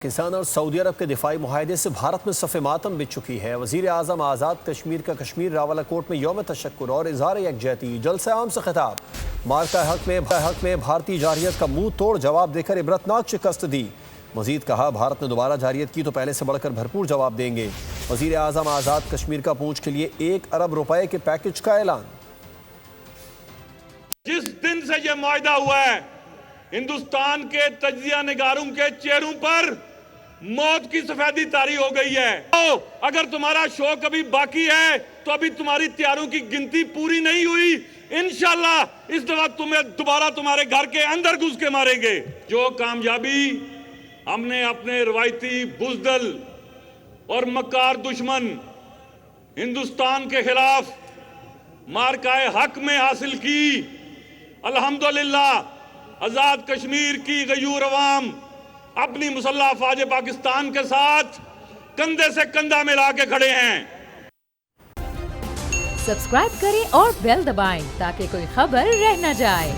पाकिस्तान और सऊदी अरब के दिफाई मुआहदे से भारत में सफ़े मातम बिछ चुकी है। वज़ीर आज़म आज़ाद कश्मीर का कश्मीर रावलाकोट में यौम तशक्कुर और इज़हार यकजहती जलसा आम से खिताब। मार्का हक में भारतीय जारहियत का मुंह तोड़ जवाब देकर इबरतनाक शिकस्त दी। मजीद कहा, भारत ने दोबारा जारहियत की तो पहले से बढ़कर भरपूर जवाब देंगे। वज़ीर आज़म आज़ाद कश्मीर का पूंछ के लिए 1 अरब रुपए के पैकेज का ऐलान। जिस दिन से यह मुआहदा हुआ है, हिंदुस्तान के तजिया निगारों के चेहरों पर मौत की सफेदी तारी हो गई है। तो अगर तुम्हारा शौक अभी बाकी है तो अभी तुम्हारी तैयारों की गिनती पूरी नहीं हुई। इंशाल्लाह इस दफा तुम्हें दोबारा तुम्हारे घर के अंदर घुस के मारेंगे। जो कामयाबी हमने अपने रवायती बुज़दिल और मक्कार दुश्मन हिंदुस्तान के खिलाफ मार्काए हक में हासिल की, अल्हम्दुलिल्लाह आजाद कश्मीर की गयूर अवाम अपनी मुसल्लह अफवाज पाकिस्तान के साथ कंधे से कंधा मिला के खड़े हैं। सब्सक्राइब करें और बेल दबाएं ताकि कोई खबर रह न जाए।